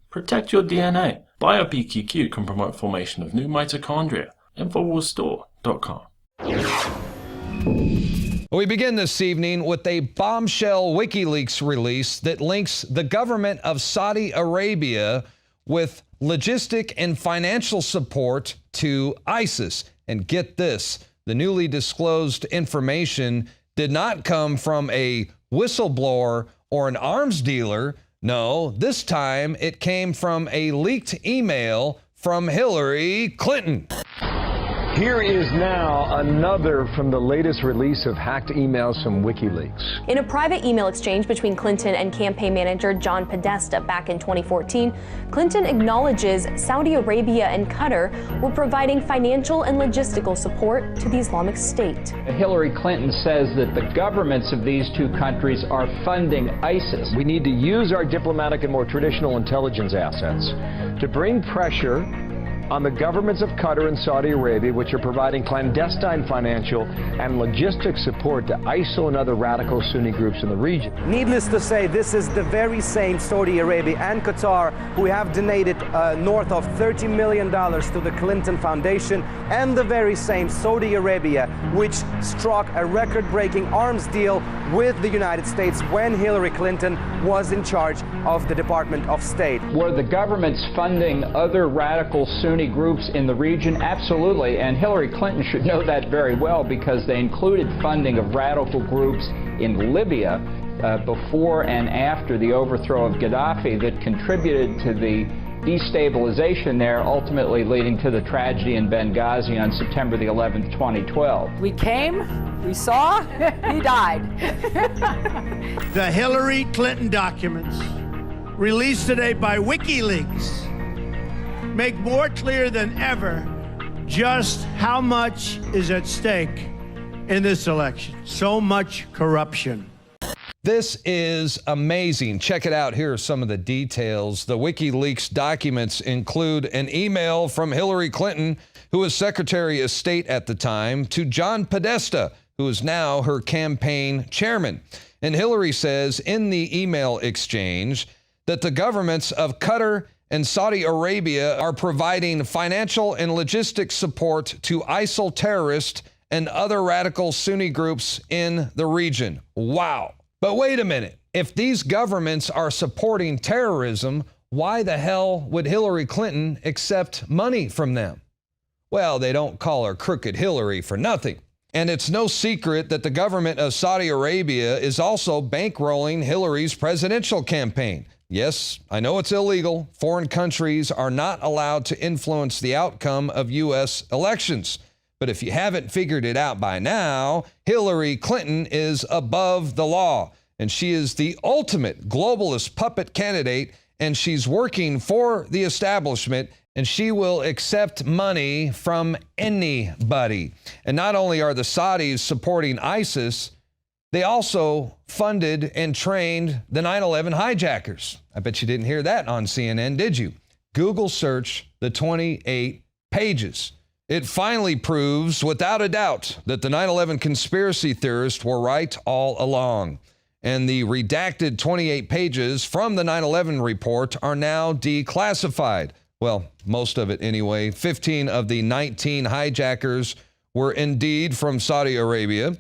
Protect your DNA. BioPQQ can promote formation of new mitochondria. Infowarsstore.com. We begin this evening with a bombshell WikiLeaks release that links the government of Saudi Arabia with logistic and financial support to ISIS. And get this, the newly disclosed information did not come from a whistleblower or an arms dealer. No, this time it came from a leaked email from Hillary Clinton. Here is now another from the latest release of hacked emails from WikiLeaks. In a private email exchange between Clinton and campaign manager Jon Podesta back in 2014, Clinton acknowledges Saudi Arabia and Qatar were providing financial and logistical support to the Islamic State. Hillary Clinton says that the governments of these two countries are funding ISIS. We need to use our diplomatic and more traditional intelligence assets to bring pressure on the governments of Qatar and Saudi Arabia, which are providing clandestine financial and logistics support to ISIL and other radical Sunni groups in the region. Needless to say, this is the very same Saudi Arabia and Qatar who have donated north of $30 million to the Clinton Foundation, and the very same Saudi Arabia which struck a record-breaking arms deal with the United States when Hillary Clinton was in charge of the Department of State. Were the governments funding other radical Sunni groups in the region? Absolutely, and Hillary Clinton should know that very well, because they included funding of radical groups in Libya before and after the overthrow of Gaddafi that contributed to the destabilization there, ultimately leading to the tragedy in Benghazi on September the 11th, 2012. We came, we saw, he died. The Hillary Clinton documents released today by WikiLeaks make more clear than ever just how much is at stake in this election. So much corruption. This is amazing. Check it out. Here are some of the details. The WikiLeaks documents include an email from Hillary Clinton, who was Secretary of State at the time, to Jon Podesta, who is now her campaign chairman. And Hillary says in the email exchange that the governments of Qatar and Saudi Arabia are providing financial and logistic support to ISIL terrorists and other radical Sunni groups in the region. Wow. But wait a minute. If these governments are supporting terrorism, why the hell would Hillary Clinton accept money from them? Well, they don't call her Crooked Hillary for nothing. And it's no secret that the government of Saudi Arabia is also bankrolling Hillary's presidential campaign. Yes, I know it's illegal. Foreign countries are not allowed to influence the outcome of U.S. elections. But if you haven't figured it out by now, Hillary Clinton is above the law, and she is the ultimate globalist puppet candidate, and she's working for the establishment, and she will accept money from anybody. And not only are the Saudis supporting ISIS, they also funded and trained the 9/11 hijackers. I bet you didn't hear that on CNN, did you? Google search the 28 pages. It finally proves, without a doubt, that the 9/11 conspiracy theorists were right all along. And the redacted 28 pages from the 9/11 report are now declassified. Well, most of it anyway. 15 of the 19 hijackers were indeed from Saudi Arabia,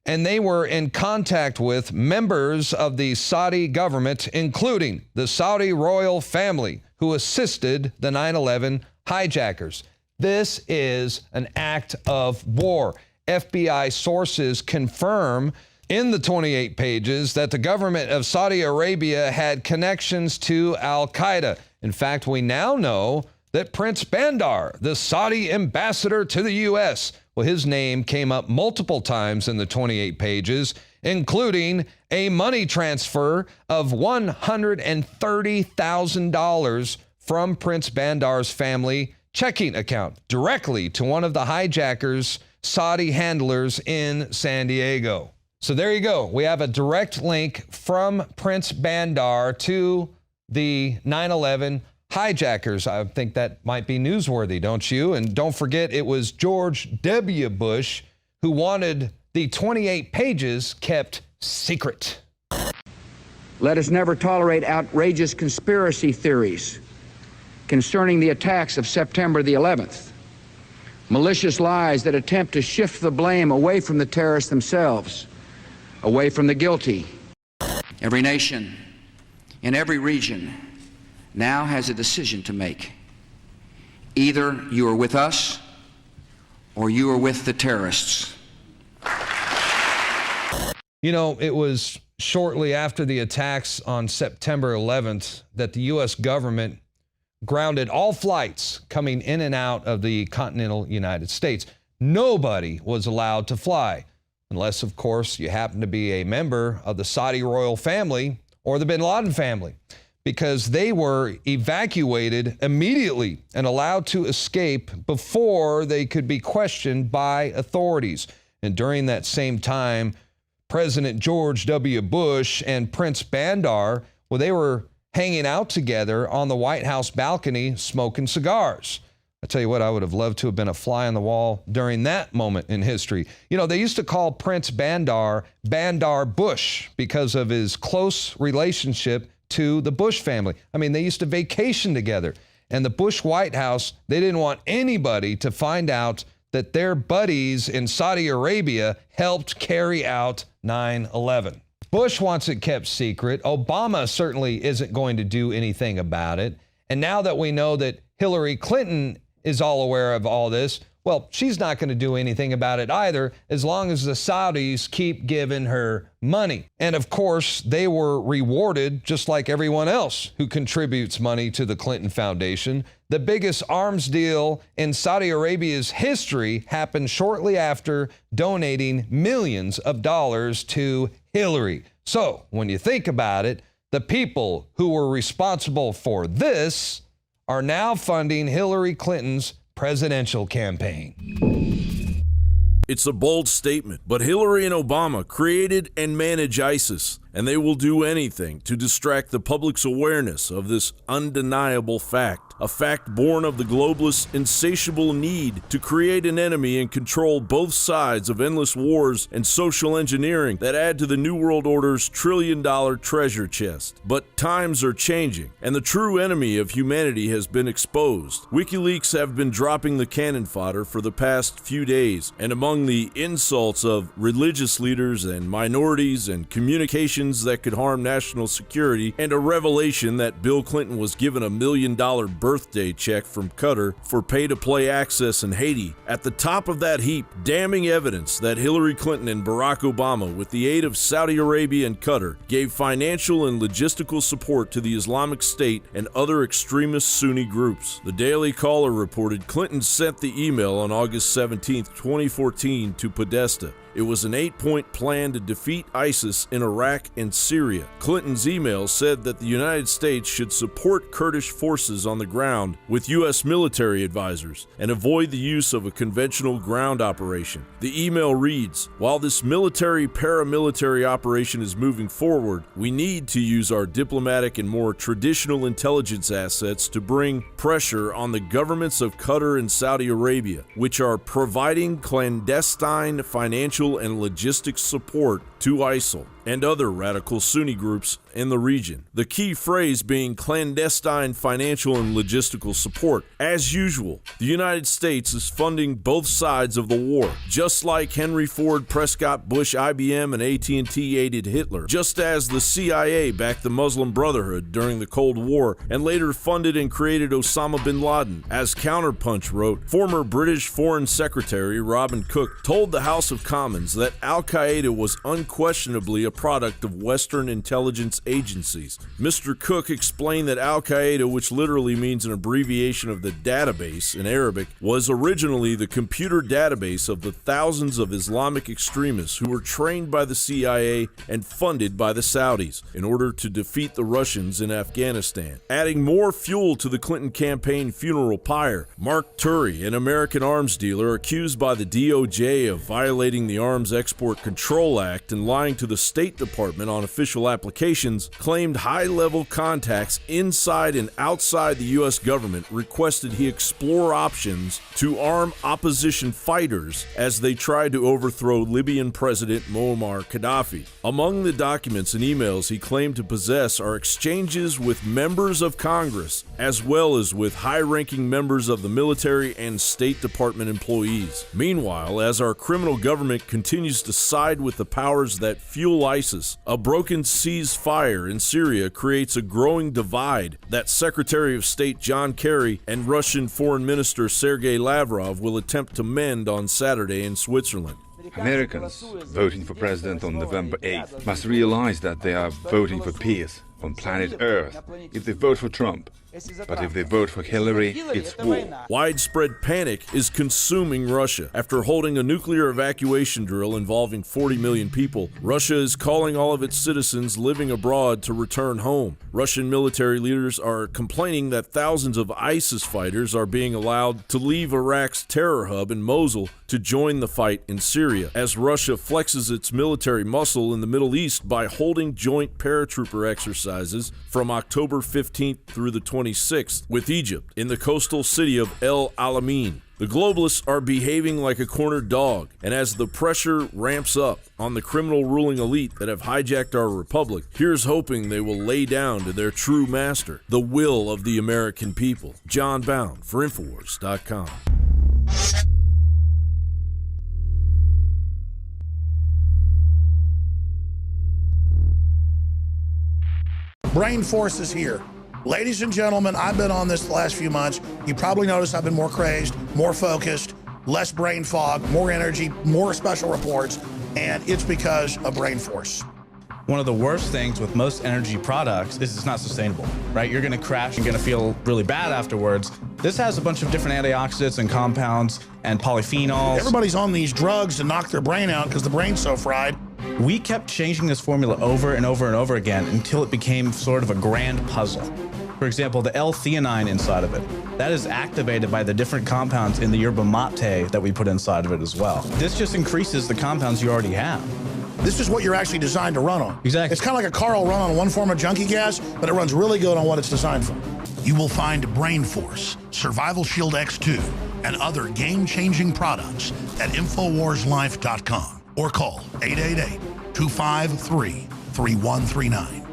and they were in contact with members of the Saudi government, including the Saudi royal family, who assisted the 9/11 hijackers. This is an act of war. FBI sources confirm in the 28 pages that the government of Saudi Arabia had connections to al-Qaeda. In fact, we now know that Prince Bandar, the Saudi ambassador to the U.S., well, his name came up multiple times in the 28 pages, including a money transfer of $130,000 from Prince Bandar's family checking account directly to one of the hijackers' Saudi handlers in San Diego. So there you go. We have a direct link from Prince Bandar to the 9/11 hijackers. I think that might be newsworthy, don't you? And don't forget, it was George W. Bush who wanted the 28 pages kept secret. Let us never tolerate outrageous conspiracy theories concerning the attacks of September the 11th, malicious lies that attempt to shift the blame away from the terrorists themselves, away from the guilty. Every nation in every region now has a decision to make. Either you are with us or you are with the terrorists. You know, it was shortly after the attacks on September 11th that the U.S. government grounded all flights coming in and out of the continental United States. Nobody was allowed to fly, unless, of course, you happen to be a member of the Saudi royal family or the bin Laden family, because they were evacuated immediately and allowed to escape before they could be questioned by authorities. And during that same time, President George W. Bush and Prince Bandar, well, they were hanging out together on the White House balcony smoking cigars. I tell you what, I would have loved to have been a fly on the wall during that moment in history. You know, they used to call Prince Bandar Bandar Bush because of his close relationship to the Bush family. I mean, they used to vacation together. And the Bush White House, they didn't want anybody to find out that their buddies in Saudi Arabia helped carry out 9/11. Bush wants it kept secret. Obama certainly isn't going to do anything about it. And now that we know that Hillary Clinton is all aware of all this, well, she's not going to do anything about it either, as long as the Saudis keep giving her money. And of course, they were rewarded just like everyone else who contributes money to the Clinton Foundation. The biggest arms deal in Saudi Arabia's history happened shortly after donating millions of dollars to Hillary. So when you think about it, the people who were responsible for this are now funding Hillary Clinton's presidential campaign. It's a bold statement, but Hillary and Obama created and manage ISIS, and they will do anything to distract the public's awareness of this undeniable fact. A fact born of the globalists' insatiable need to create an enemy and control both sides of endless wars and social engineering that add to the New World Order's trillion-dollar treasure chest. But times are changing, and the true enemy of humanity has been exposed. WikiLeaks have been dropping the cannon fodder for the past few days, and among the insults of religious leaders and minorities and communications that could harm national security, and a revelation that Bill Clinton was given $1 million birthday check from Qatar for pay-to-play access in Haiti. At the top of that heap, damning evidence that Hillary Clinton and Barack Obama, with the aid of Saudi Arabia and Qatar, gave financial and logistical support to the Islamic State and other extremist Sunni groups. The Daily Caller reported Clinton sent the email on August 17, 2014 to Podesta. It was an 8-point plan to defeat ISIS in Iraq and Syria. Clinton's email said that the United States should support Kurdish forces on the ground with U.S. military advisors and avoid the use of a conventional ground operation. The email reads, "While this military-paramilitary operation is moving forward, we need to use our diplomatic and more traditional intelligence assets to bring pressure on the governments of Qatar and Saudi Arabia, which are providing clandestine financial and logistics support to ISIL and other radical Sunni groups in the region." The key phrase being clandestine financial and logistical support. As usual, the United States is funding both sides of the war, just like Henry Ford, Prescott Bush, IBM, and AT&T aided Hitler, just as the CIA backed the Muslim Brotherhood during the Cold War and later funded and created Osama bin Laden. As Counterpunch wrote, former British Foreign Secretary Robin Cook told the House of Commons that Al-Qaeda was unquestionably a product of Western intelligence agencies. Mr. Cook explained that Al-Qaeda, which literally means an abbreviation of the database in Arabic, was originally the computer database of the thousands of Islamic extremists who were trained by the CIA and funded by the Saudis in order to defeat the Russians in Afghanistan. Adding more fuel to the Clinton campaign funeral pyre, Mark Turry, an American arms dealer accused by the DOJ of violating the Arms Export Control Act and and lying to the State Department on official applications, claimed high-level contacts inside and outside the U.S. government requested he explore options to arm opposition fighters as they tried to overthrow Libyan President Muammar Gaddafi. Among the documents and emails he claimed to possess are exchanges with members of Congress, as well as with high-ranking members of the military and State Department employees. Meanwhile, as our criminal government continues to side with the powers that fuel ISIS, a broken ceasefire in Syria creates a growing divide that Secretary of State John Kerry and Russian Foreign Minister Sergei Lavrov will attempt to mend on Saturday in Switzerland. Americans voting for president on November 8th must realize that they are voting for peace on planet Earth if they vote for Trump. But if they vote for Hillary, it's war. Widespread panic is consuming Russia. After holding a nuclear evacuation drill involving 40 million people, Russia is calling all of its citizens living abroad to return home. Russian military leaders are complaining that thousands of ISIS fighters are being allowed to leave Iraq's terror hub in Mosul to join the fight in Syria, as Russia flexes its military muscle in the Middle East by holding joint paratrooper exercises from October 15th through the 26th with Egypt in the coastal city of El Alamein. The globalists are behaving like a cornered dog, and as the pressure ramps up on the criminal ruling elite that have hijacked our republic, here's hoping they will lay down to their true master, the will of the American people. Jon Bowne for Infowars.com. Brain force is here. Ladies and gentlemen, I've been on this the last few months. You probably noticed I've been more crazed, more focused, less brain fog, more energy, more special reports, and it's because of brain force. One of the worst things with most energy products is it's not sustainable, right? You're gonna crash, you're gonna feel really bad afterwards. This has a bunch of different antioxidants and compounds and polyphenols. Everybody's on these drugs to knock their brain out because the brain's so fried. We kept changing this formula over and over and over again until it became sort of a grand puzzle. For example, the L-theanine inside of it, that is activated by the different compounds in the yerba mate that we put inside of it as well. This just increases the compounds you already have. This is what you're actually designed to run on. Exactly. It's kind of like a car will run on one form of junkie gas, but it runs really good on what it's designed for. You will find Brain Force, Survival Shield X2, and other game-changing products at InfoWarsLife.com or call 888-253-3139.